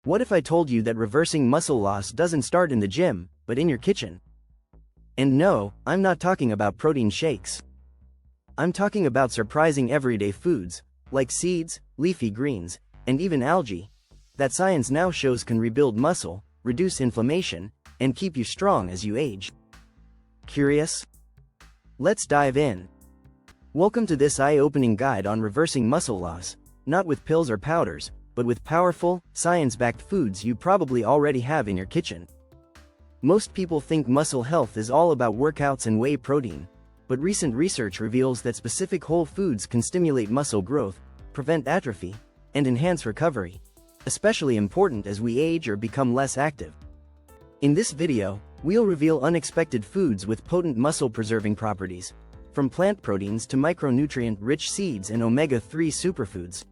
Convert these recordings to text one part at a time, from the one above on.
What if I told you that reversing muscle loss doesn't start in the gym, but in your kitchen? And no, I'm not talking about protein shakes. I'm talking about surprising everyday foods, like seeds, leafy greens, and even algae, that science now shows can rebuild muscle, reduce inflammation, and keep you strong as you age. Curious? Let's dive in. Welcome to this eye-opening guide on reversing muscle loss, not with pills or powders, but with powerful, science-backed foods you probably already have in your kitchen. Most people think muscle health is all about workouts and whey protein, but recent research reveals that specific whole foods can stimulate muscle growth, prevent atrophy, and enhance recovery, especially important as we age or become less active. In this video, we'll reveal unexpected foods with potent muscle-preserving properties, from plant proteins to micronutrient-rich seeds and omega-3 superfoods.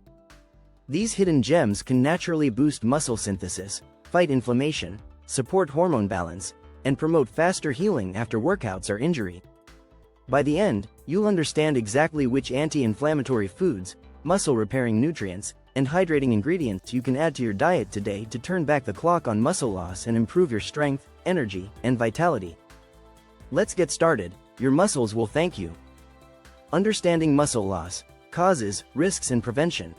These hidden gems can naturally boost muscle synthesis, fight inflammation, support hormone balance, and promote faster healing after workouts or injury. By the end, you'll understand exactly which anti-inflammatory foods, muscle-repairing nutrients, and hydrating ingredients you can add to your diet today to turn back the clock on muscle loss and improve your strength, energy, and vitality. Let's get started. Your muscles will thank you. Understanding muscle loss, causes, risks, and prevention.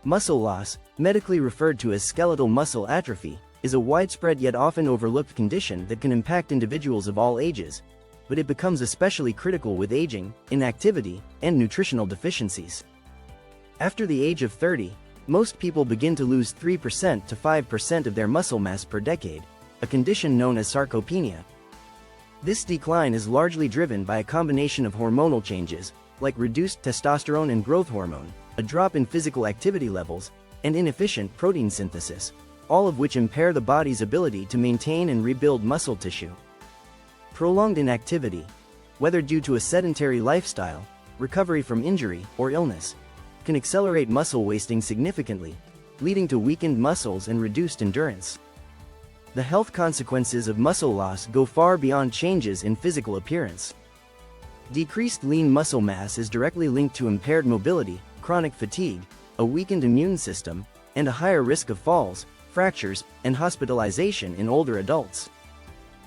Muscle loss, medically referred to as skeletal muscle atrophy, is a widespread yet often overlooked condition that can impact individuals of all ages, but it becomes especially critical with aging, inactivity, and nutritional deficiencies. After the age of 30, most people begin to lose 3% to 5% of their muscle mass per decade, a condition known as sarcopenia. This decline is largely driven by a combination of hormonal changes, like reduced testosterone and growth hormone, a drop in physical activity levels, and inefficient protein synthesis, all of which impair the body's ability to maintain and rebuild muscle tissue. Prolonged inactivity, whether due to a sedentary lifestyle, recovery from injury, or illness, can accelerate muscle wasting significantly, leading to weakened muscles and reduced endurance. The health consequences of muscle loss go far beyond changes in physical appearance. Decreased lean muscle mass is directly linked to impaired mobility, chronic fatigue, a weakened immune system, and a higher risk of falls, fractures, and hospitalization in older adults.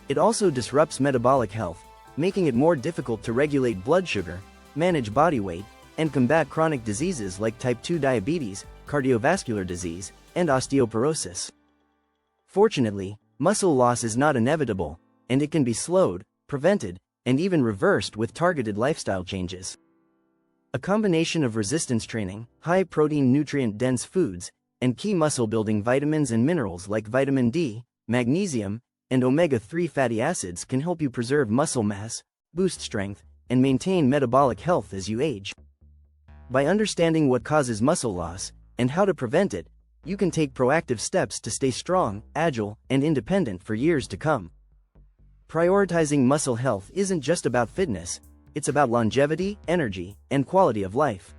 It also disrupts metabolic health, making it more difficult to regulate blood sugar, manage body weight, and combat chronic diseases like type 2 diabetes, cardiovascular disease, and osteoporosis. Fortunately, muscle loss is not inevitable, and it can be slowed, prevented, and even reversed with targeted lifestyle changes. A combination of resistance training, high-protein nutrient-dense foods, and key muscle-building vitamins and minerals like vitamin D, magnesium, and omega-3 fatty acids can help you preserve muscle mass, boost strength, and maintain metabolic health as you age. By understanding what causes muscle loss, and how to prevent it, you can take proactive steps to stay strong, agile, and independent for years to come. Prioritizing muscle health isn't just about fitness, it's about longevity, energy, and quality of life.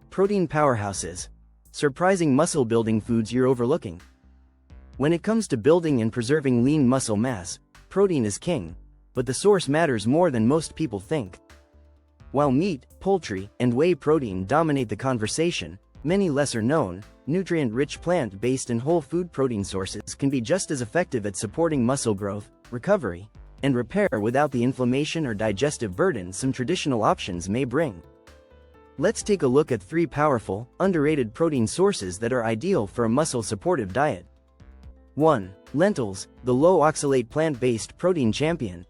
Protein powerhouses. Surprising muscle-building foods you're overlooking. When it comes to building and preserving lean muscle mass, protein is king, but the source matters more than most people think. While meat, poultry, and whey protein dominate the conversation, many lesser-known, nutrient-rich plant-based and whole food protein sources can be just as effective at supporting muscle growth, recovery, and repair without the inflammation or digestive burden some traditional options may bring. Let's take a look at 3 powerful, underrated protein sources that are ideal for a muscle-supportive diet. 1. Lentils, the low-oxalate plant-based protein champion.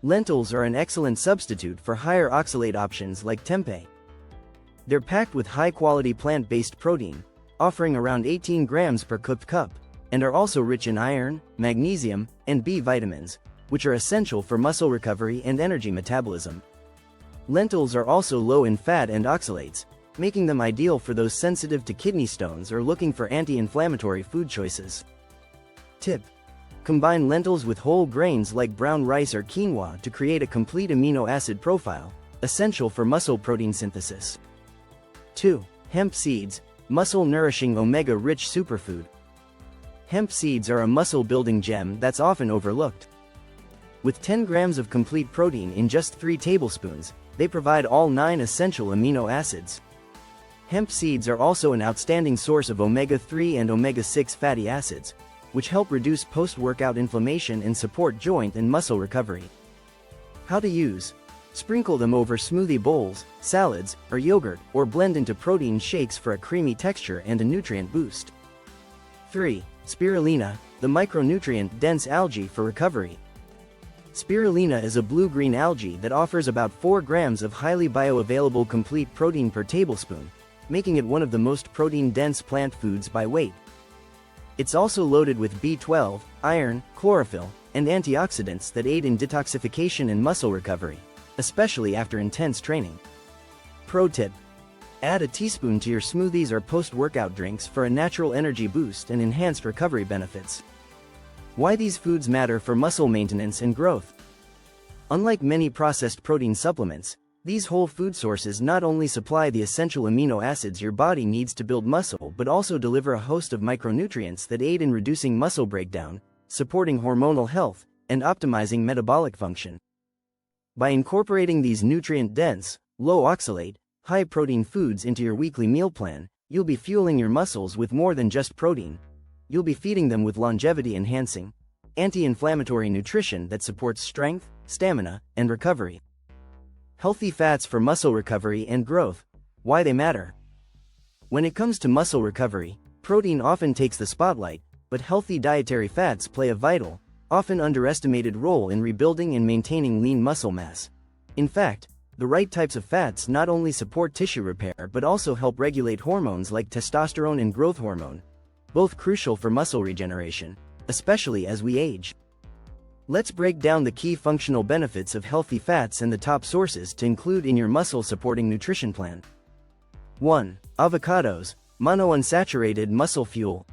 Lentils are an excellent substitute for higher oxalate options like tempeh. They're packed with high-quality plant-based protein, offering around 18 grams per cooked cup, and are also rich in iron, magnesium, and B vitamins, which are essential for muscle recovery and energy metabolism. Lentils are also low in fat and oxalates, making them ideal for those sensitive to kidney stones or looking for anti-inflammatory food choices. Tip: combine lentils with whole grains like brown rice or quinoa to create a complete amino acid profile, essential for muscle protein synthesis. 2. Hemp seeds, muscle-nourishing omega-rich superfood. Hemp seeds are a muscle-building gem that's often overlooked. With 10 grams of complete protein in just 3 tablespoons, they provide all 9 essential amino acids. Hemp seeds are also an outstanding source of omega-3 and omega-6 fatty acids, which help reduce post-workout inflammation and support joint and muscle recovery. How to use: sprinkle them over smoothie bowls, salads, or yogurt, or blend into protein shakes for a creamy texture and a nutrient boost. 3. Spirulina, the micronutrient-dense algae for recovery. Spirulina is a blue-green algae that offers about 4 grams of highly bioavailable complete protein per tablespoon, making it one of the most protein-dense plant foods by weight. It's also loaded with B12, iron, chlorophyll, and antioxidants that aid in detoxification and muscle recovery, especially after intense training. Pro tip: add a teaspoon to your smoothies or post-workout drinks for a natural energy boost and enhanced recovery benefits. Why these foods matter for muscle maintenance and growth. Unlike many processed protein supplements, these whole food sources not only supply the essential amino acids your body needs to build muscle but also deliver a host of micronutrients that aid in reducing muscle breakdown, supporting hormonal health, and optimizing metabolic function. By incorporating these nutrient-dense, low-oxalate, high-protein foods into your weekly meal plan, you'll be fueling your muscles with more than just protein. You'll be feeding them with longevity-enhancing, anti-inflammatory nutrition that supports strength, stamina, and recovery. Healthy fats for muscle recovery and growth. Why they matter. When it comes to muscle recovery, protein often takes the spotlight, but healthy dietary fats play a vital, often underestimated role in rebuilding and maintaining lean muscle mass. In fact, the right types of fats not only support tissue repair but also help regulate hormones like testosterone and growth hormone, both crucial for muscle regeneration, especially as we age. Let's break down the key functional benefits of healthy fats and the top sources to include in your muscle-supporting nutrition plan. 1. Avocados, monounsaturated muscle fuel.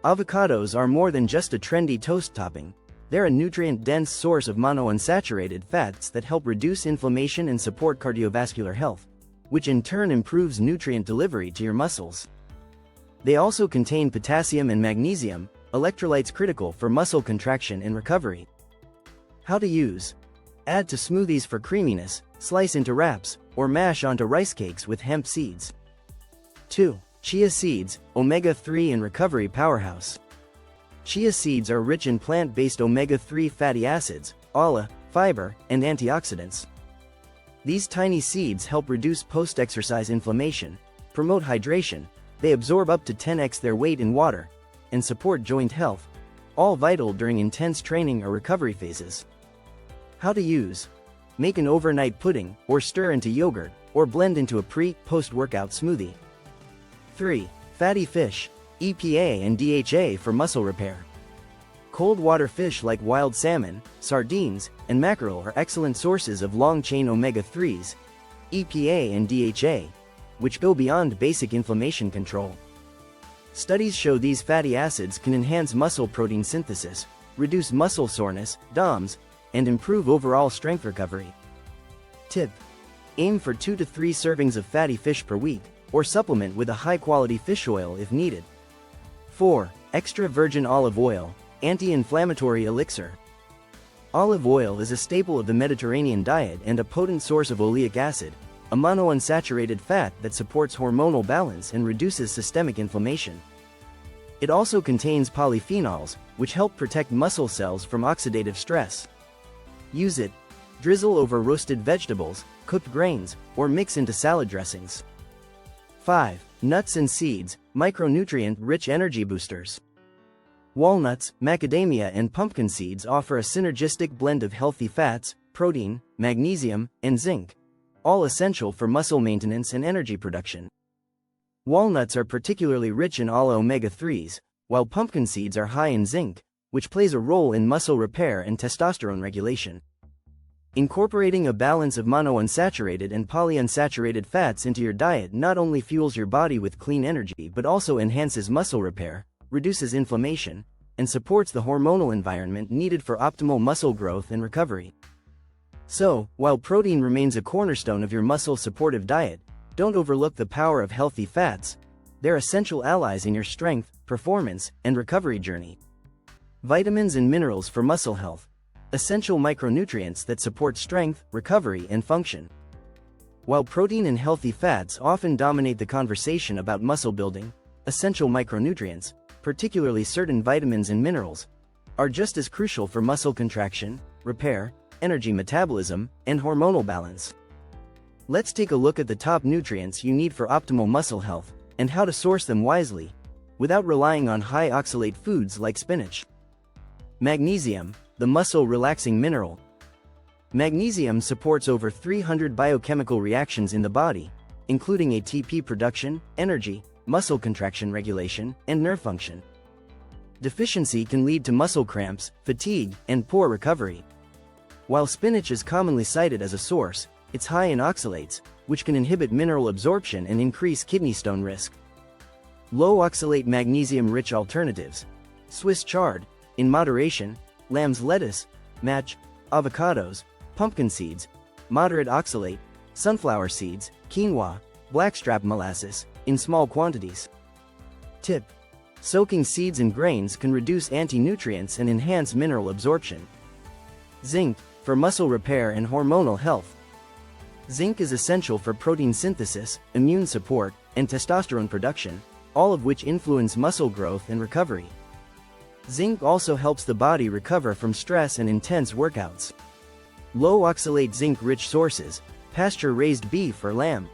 Avocados are more than just a trendy toast topping. They're a nutrient-dense source of monounsaturated fats that help reduce inflammation and support cardiovascular health, which in turn improves nutrient delivery to your muscles. They also contain potassium and magnesium, electrolytes critical for muscle contraction and recovery. How to use: add to smoothies for creaminess, slice into wraps, or mash onto rice cakes with hemp seeds. 2. Chia seeds, omega-3 and recovery powerhouse. Chia seeds are rich in plant-based omega-3 fatty acids, ALA, fiber, and antioxidants. These tiny seeds help reduce post-exercise inflammation, promote hydration, they absorb up to 10x their weight in water, and support joint health, all vital during intense training or recovery phases. How to use: make an overnight pudding, or stir into yogurt, or blend into a pre-post-workout smoothie. 3. Fatty fish, EPA and DHA for muscle repair. Cold water fish like wild salmon, sardines, and mackerel are excellent sources of long-chain omega-3s, EPA and DHA, which go beyond basic inflammation control. Studies show these fatty acids can enhance muscle protein synthesis, reduce muscle soreness, DOMS, and improve overall strength recovery. Tip: aim for 2 to 3 servings of fatty fish per week, or supplement with a high-quality fish oil if needed. 4. Extra virgin olive oil, anti-inflammatory elixir. Olive oil is a staple of the Mediterranean diet and a potent source of oleic acid, a monounsaturated fat that supports hormonal balance and reduces systemic inflammation. It also contains polyphenols, which help protect muscle cells from oxidative stress. Use it: drizzle over roasted vegetables, cooked grains, or mix into salad dressings. 5. Nuts and seeds, micronutrient-rich energy boosters. Walnuts, macadamia and pumpkin seeds offer a synergistic blend of healthy fats, protein, magnesium, and zinc, all essential for muscle maintenance and energy production. Walnuts are particularly rich in all omega-3s, while pumpkin seeds are high in zinc, which plays a role in muscle repair and testosterone regulation. Incorporating a balance of monounsaturated and polyunsaturated fats into your diet not only fuels your body with clean energy but also enhances muscle repair, reduces inflammation, and supports the hormonal environment needed for optimal muscle growth and recovery. So, while protein remains a cornerstone of your muscle-supportive diet, don't overlook the power of healthy fats. They're essential allies in your strength, performance, and recovery journey. Vitamins and minerals for muscle health. Essential micronutrients that support strength, recovery, and function. While protein and healthy fats often dominate the conversation about muscle building, essential micronutrients, particularly certain vitamins and minerals, are just as crucial for muscle contraction, repair, energy metabolism, and hormonal balance. Let's take a look at the top nutrients you need for optimal muscle health, and how to source them wisely, without relying on high-oxalate foods like spinach. Magnesium, the muscle-relaxing mineral. Magnesium supports over 300 biochemical reactions in the body, including ATP production, energy, muscle contraction regulation, and nerve function. Deficiency can lead to muscle cramps, fatigue, and poor recovery. While spinach is commonly cited as a source, it's high in oxalates, which can inhibit mineral absorption and increase kidney stone risk. Low-oxalate magnesium-rich alternatives. Swiss chard, in moderation, lamb's lettuce, match, avocados, pumpkin seeds, moderate oxalate, sunflower seeds, quinoa, blackstrap molasses, in small quantities. Tip: soaking seeds and grains can reduce anti-nutrients and enhance mineral absorption. Zinc, for muscle repair and hormonal health. Zinc is essential for protein synthesis, immune support, and testosterone production, all of which influence muscle growth and recovery. Zinc also helps the body recover from stress and intense workouts. Low-oxalate zinc-rich sources, pasture-raised beef or lamb.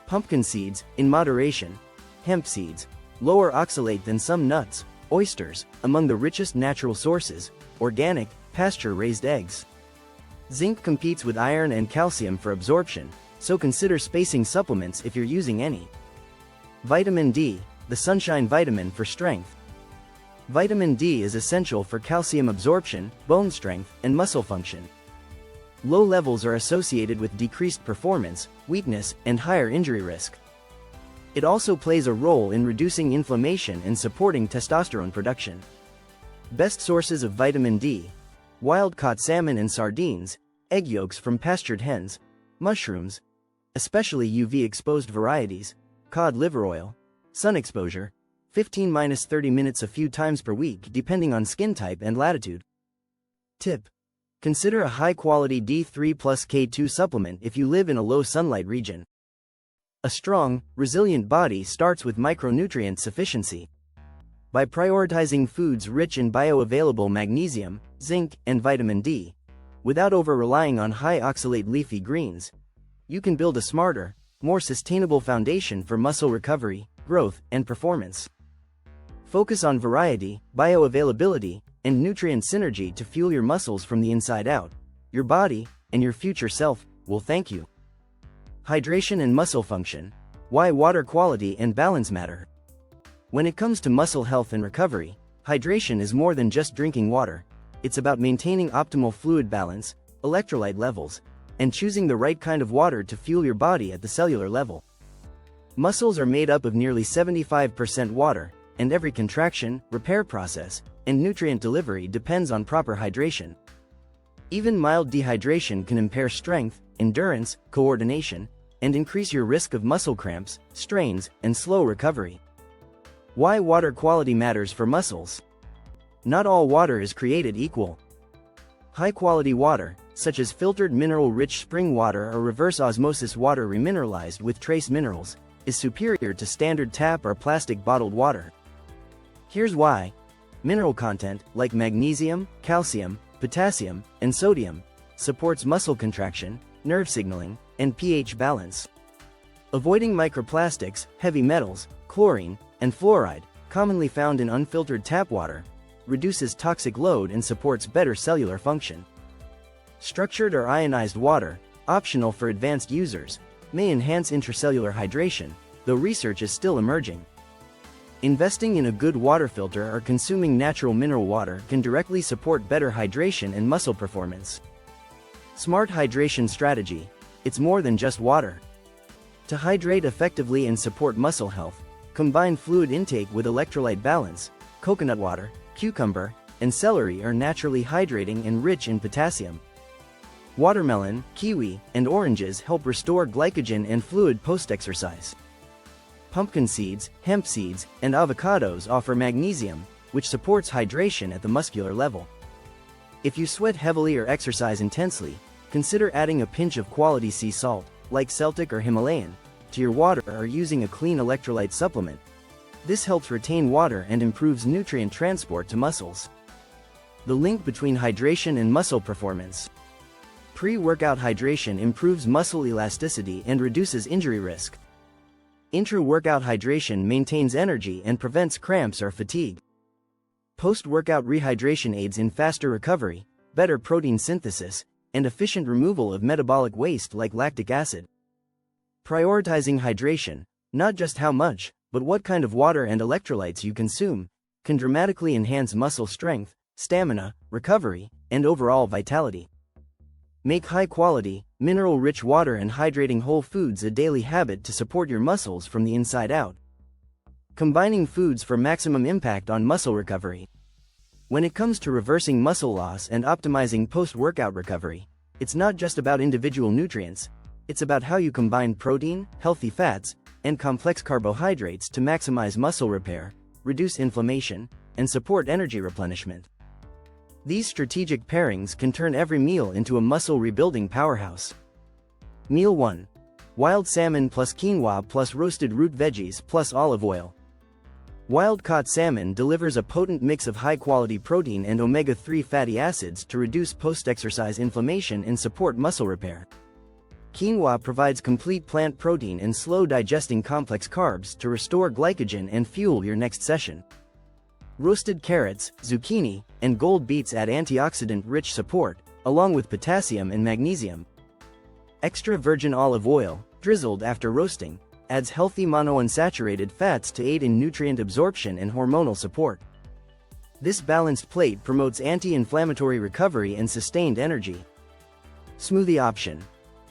Pumpkin seeds, in moderation. Hemp seeds, lower oxalate than some nuts, oysters, among the richest natural sources. Organic, pasture-raised eggs. Zinc competes with iron and calcium for absorption, so consider spacing supplements if you're using any. Vitamin D, the sunshine vitamin for strength. Vitamin D is essential for calcium absorption, bone strength, and muscle function. Low levels are associated with decreased performance, weakness, and higher injury risk. It also plays a role in reducing inflammation and supporting testosterone production. Best sources of vitamin D: wild-caught salmon and sardines, egg yolks from pastured hens, mushrooms, especially UV-exposed varieties, cod liver oil, sun exposure, 15–30 minutes a few times per week depending on skin type and latitude. Tip: consider a high-quality D3 plus K2 supplement if you live in a low sunlight region. A strong, resilient body starts with micronutrient sufficiency. By prioritizing foods rich in bioavailable magnesium, zinc, and vitamin D, without over-relying on high-oxalate leafy greens, you can build a smarter, more sustainable foundation for muscle recovery, growth, and performance. Focus on variety, bioavailability, and nutrient synergy to fuel your muscles from the inside out. Your body, and your future self, will thank you. Hydration and muscle function. Why water quality and balance matter. When it comes to muscle health and recovery, hydration is more than just drinking water. It's about maintaining optimal fluid balance, electrolyte levels, and choosing the right kind of water to fuel your body at the cellular level. Muscles are made up of nearly 75% water, and every contraction, repair process, and nutrient delivery depends on proper hydration. Even mild dehydration can impair strength, endurance, coordination, and increase your risk of muscle cramps, strains, and slow recovery. Why water quality matters for muscles. Not all water is created equal. High-quality water, such as filtered mineral-rich spring water or reverse osmosis water remineralized with trace minerals, is superior to standard tap or plastic bottled water. Here's why. Mineral content, like magnesium, calcium, potassium, and sodium, supports muscle contraction, nerve signaling, and pH balance. Avoiding microplastics, heavy metals, chlorine, and fluoride, commonly found in unfiltered tap water, reduces toxic load and supports better cellular function. Structured or ionized water, optional for advanced users, may enhance intracellular hydration, though research is still emerging. Investing in a good water filter or consuming natural mineral water can directly support better hydration and muscle performance. Smart hydration strategy. It's more than just water. To hydrate effectively and support muscle health, combine fluid intake with electrolyte balance. Coconut water, cucumber, and celery are naturally hydrating and rich in potassium. Watermelon, kiwi, and oranges help restore glycogen and fluid post-exercise. Pumpkin seeds, hemp seeds, and avocados offer magnesium, which supports hydration at the muscular level. If you sweat heavily or exercise intensely, consider adding a pinch of quality sea salt, like Celtic or Himalayan, to your water or using a clean electrolyte supplement. This helps retain water and improves nutrient transport to muscles. The link between hydration and muscle performance. Pre-workout hydration improves muscle elasticity and reduces injury risk. Intra-workout hydration maintains energy and prevents cramps or fatigue. Post-workout rehydration aids in faster recovery, better protein synthesis, and efficient removal of metabolic waste like lactic acid. Prioritizing hydration, not just how much, but what kind of water and electrolytes you consume, can dramatically enhance muscle strength, stamina, recovery, and overall vitality. Make high-quality, mineral-rich water and hydrating whole foods a daily habit to support your muscles from the inside out. Combining foods for maximum impact on muscle recovery. When it comes to reversing muscle loss and optimizing post-workout recovery, it's not just about individual nutrients, it's about how you combine protein, healthy fats, and complex carbohydrates to maximize muscle repair, reduce inflammation, and support energy replenishment. These strategic pairings can turn every meal into a muscle-rebuilding powerhouse. Meal 1. Wild salmon plus quinoa plus roasted root veggies plus olive oil. Wild-caught salmon delivers a potent mix of high-quality protein and omega-3 fatty acids to reduce post-exercise inflammation and support muscle repair. Quinoa provides complete plant protein and slow-digesting complex carbs to restore glycogen and fuel your next session. Roasted carrots, zucchini, and gold beets add antioxidant-rich support, along with potassium and magnesium. Extra virgin olive oil, drizzled after roasting, adds healthy monounsaturated fats to aid in nutrient absorption and hormonal support. This balanced plate promotes anti-inflammatory recovery and sustained energy. Smoothie option.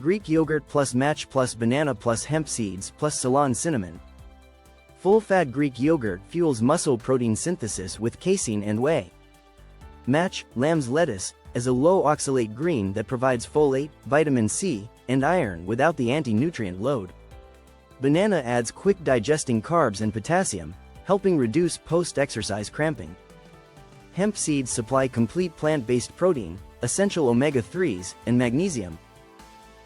Greek yogurt plus match plus banana plus hemp seeds plus Ceylon cinnamon. Full-fat Greek yogurt fuels muscle protein synthesis with casein and whey. Match, lamb's lettuce, as a low-oxalate green that provides folate, vitamin C, and iron without the anti-nutrient load. Banana adds quick-digesting carbs and potassium, helping reduce post-exercise cramping. Hemp seeds supply complete plant-based protein, essential omega-3s, and magnesium.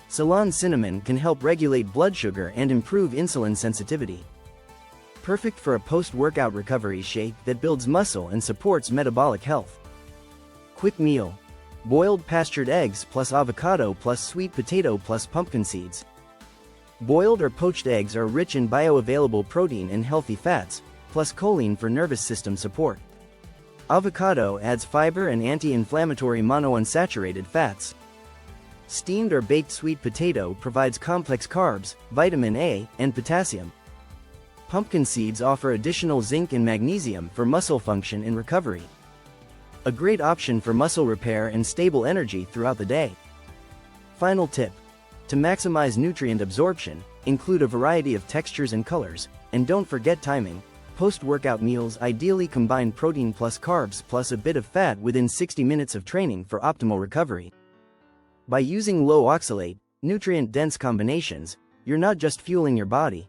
Ceylon cinnamon can help regulate blood sugar and improve insulin sensitivity. Perfect for a post-workout recovery shake that builds muscle and supports metabolic health. Quick meal. Boiled pastured eggs plus avocado plus sweet potato plus pumpkin seeds. Boiled or poached eggs are rich in bioavailable protein and healthy fats, plus choline for nervous system support. Avocado adds fiber and anti-inflammatory monounsaturated fats. Steamed or baked sweet potato provides complex carbs, vitamin A, and potassium. Pumpkin seeds offer additional zinc and magnesium for muscle function and recovery. A great option for muscle repair and stable energy throughout the day. Final tip. To maximize nutrient absorption, include a variety of textures and colors, and don't forget timing. Post-workout meals ideally combine protein plus carbs plus a bit of fat within 60 minutes of training for optimal recovery. By using low-oxalate, nutrient-dense combinations, you're not just fueling your body,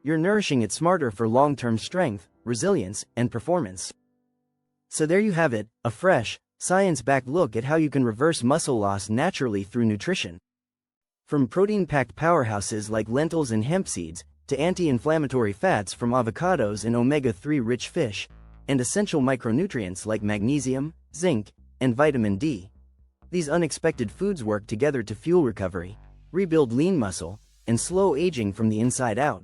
you're nourishing it smarter for long-term strength, resilience, and performance. So there you have it, a fresh, science-backed look at how you can reverse muscle loss naturally through nutrition. From protein-packed powerhouses like lentils and hemp seeds, to anti-inflammatory fats from avocados and omega-3 rich fish, and essential micronutrients like magnesium, zinc, and vitamin D. These unexpected foods work together to fuel recovery, rebuild lean muscle, and slow aging from the inside out.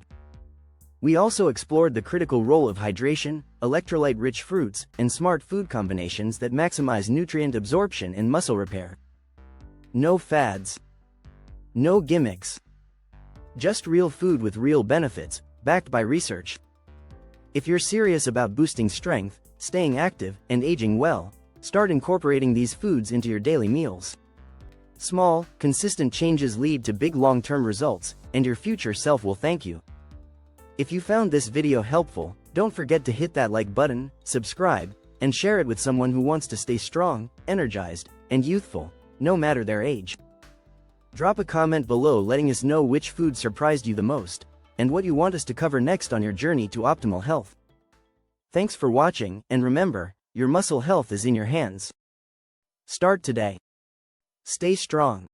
We also explored the critical role of hydration, electrolyte-rich fruits, and smart food combinations that maximize nutrient absorption and muscle repair. No fads. No gimmicks. Just real food with real benefits, backed by research. If you're serious about boosting strength, staying active, and aging well, start incorporating these foods into your daily meals. Small, consistent changes lead to big long-term results, and your future self will thank you. If you found this video helpful, don't forget to hit that like button, subscribe, and share it with someone who wants to stay strong, energized, and youthful, no matter their age. Drop a comment below letting us know which food surprised you the most, and what you want us to cover next on your journey to optimal health. Thanks for watching, and remember, your muscle health is in your hands. Start today. Stay strong.